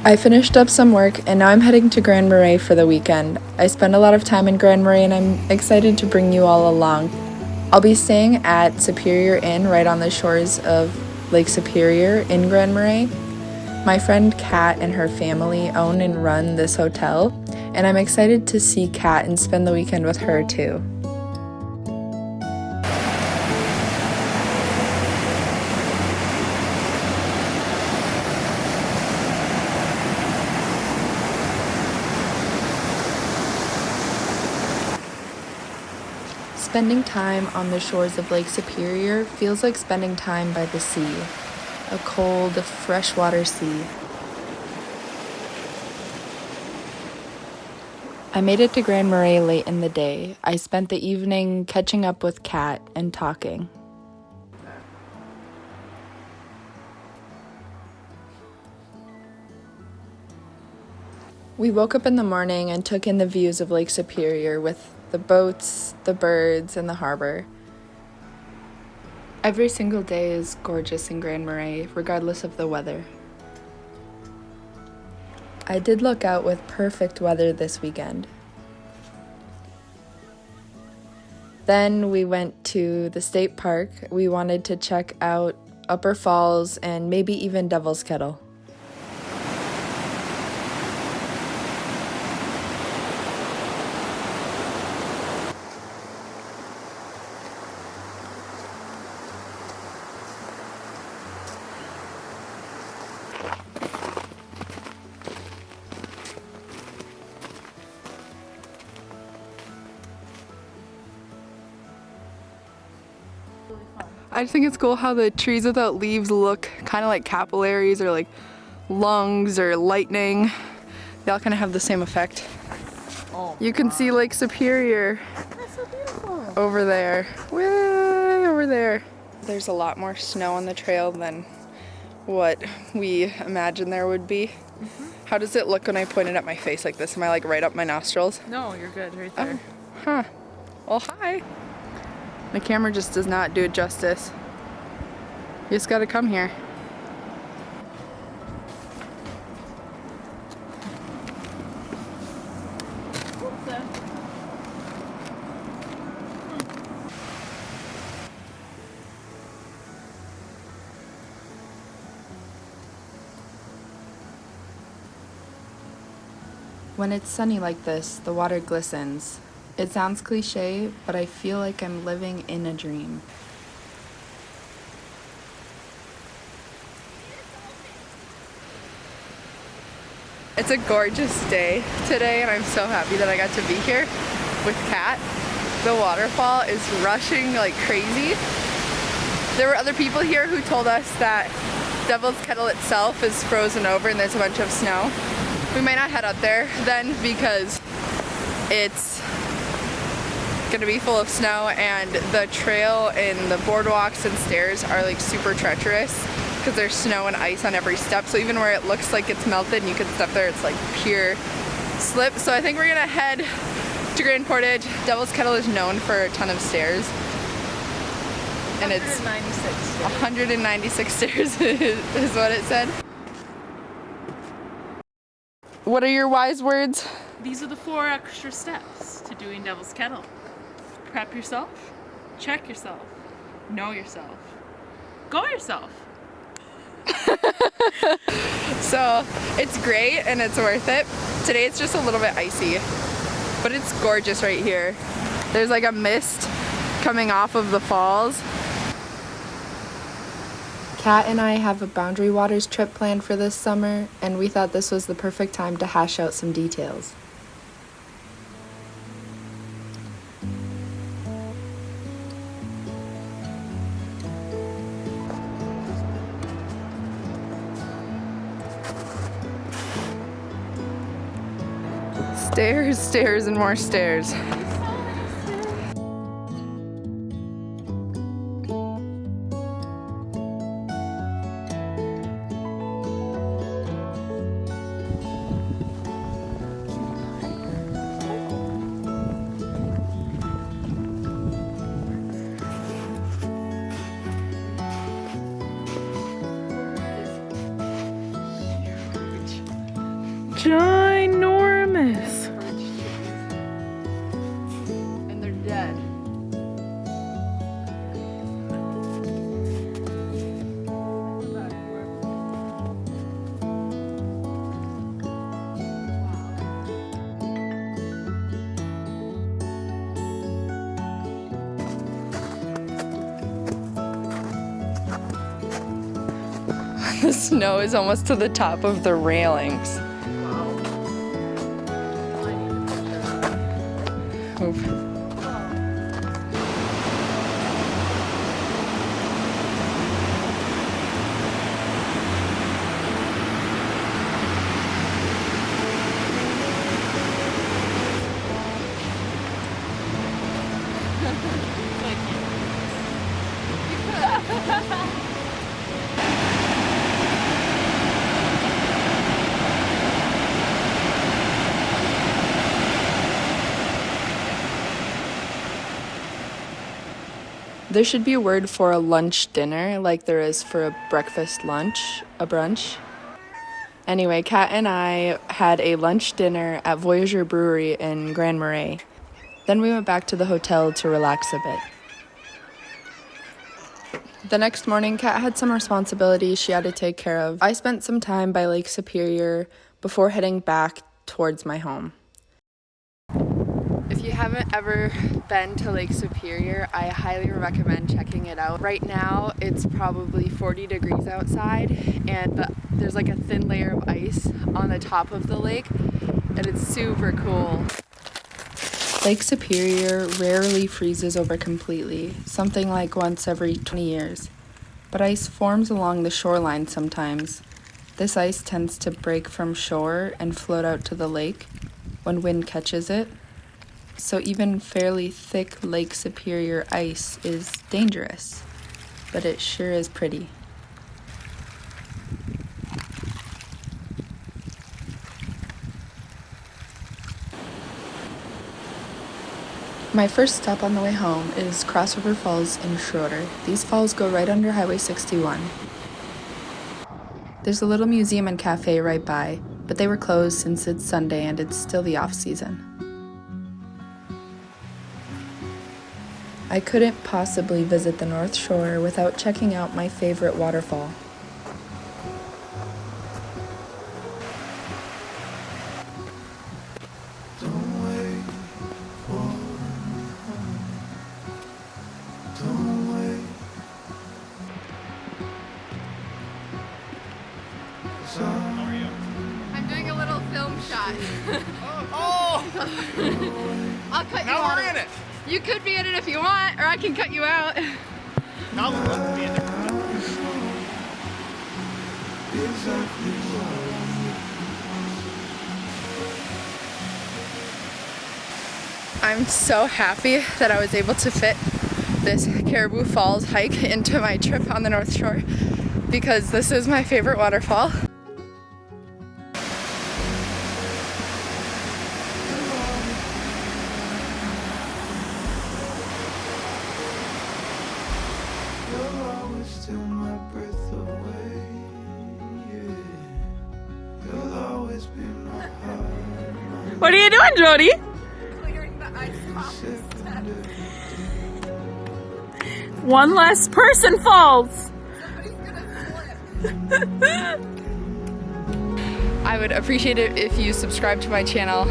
I finished up some work and now I'm heading to Grand Marais for the weekend. I spend a lot of time in Grand Marais and I'm excited to bring you all along. I'll be staying at Superior Inn right on the shores of Lake Superior in Grand Marais. My friend Kat and her family own and run this hotel, and I'm excited to see Kat and spend the weekend with her too. Spending time on the shores of Lake Superior feels like spending time by the sea, a cold, freshwater sea. I made it to Grand Marais late in the day. I spent the evening catching up with Kat and talking. We woke up in the morning and took in the views of Lake Superior with the boats, the birds, and the harbor. Every single day is gorgeous in Grand Marais, regardless of the weather. I did look out with perfect weather this weekend. Then we went to the state park. We wanted to check out Upper Falls and maybe even Devil's Kettle. I just think it's cool how the trees without leaves look kind of like capillaries or like lungs or lightning. They all kind of have the same effect. Oh, you can see Lake Superior. That's so beautiful. Over there, way over there. There's a lot more snow on the trail than what we imagined there would be. How does it look when I point it at my face like this? Am I like right up my nostrils? No, you're good right there. Oh, huh. Well, hi. The camera just does not do it justice. You just gotta come here. When it's sunny like this, the water glistens. It sounds cliche, but I feel like I'm living in a dream. It's a gorgeous day today, and I'm so happy that I got to be here with Kat. The waterfall is rushing like crazy. There were other people here who told us that Devil's Kettle itself is frozen over and there's a bunch of snow. We might not head up there then because it's gonna be full of snow, and the trail and the boardwalks and stairs are like super treacherous because there's snow and ice on every step. So even where it looks like it's melted and you can step there, it's like pure slip. So I think we're gonna head to Grand Portage. Devil's Kettle is known for a ton of stairs. And it's 196 stairs is what it said. What are your wise words? These are the 4 extra steps to doing Devil's Kettle. Prep yourself, check yourself, know yourself, go yourself. So it's great and it's worth it. Today it's just a little bit icy, but it's gorgeous right here. There's like a mist coming off of the falls. Kat and I have a Boundary Waters trip planned for this summer, and we thought this was the perfect time to hash out some details. Stairs, stairs, and more stairs. ginormous. And they're dead. The snow is almost to the top of the railings. Oof. There should be a word for a lunch dinner like there is for a breakfast lunch, a brunch. Anyway, Kat and I had a lunch dinner at Voyageur Brewery in Grand Marais. Then we went back to the hotel to relax a bit. The next morning, Kat had some responsibilities she had to take care of. I spent some time by Lake Superior before heading back towards my home. If you haven't ever been to Lake Superior, I highly recommend checking it out. Right now, it's probably 40 degrees outside, and there's like a thin layer of ice on the top of the lake, and it's super cool. Lake Superior rarely freezes over completely, something like once every 20 years. But ice forms along the shoreline sometimes. This ice tends to break from shore and float out to the lake when wind catches it. So even fairly thick Lake Superior ice is dangerous, but it sure is pretty. My first stop on the way home is Cross River Falls in Schroeder. These falls go right under Highway 61. There's a little museum and cafe right by, but they were closed since it's Sunday and it's still the off-season. I couldn't possibly visit the North Shore without checking out my favorite waterfall. I'm doing a little film shot. Oh! I'll cut you Now out. we're in it. You could be in it if you want, or I can cut you out. Now we'll be in it. I'm so happy that I was able to fit this Caribou Falls hike into my trip on the North Shore, because this is my favorite waterfall. What are you doing, Jody? Clearing the ice off the steps. One less person falls. Somebody's gonna slip. I would appreciate it if you subscribe to my channel.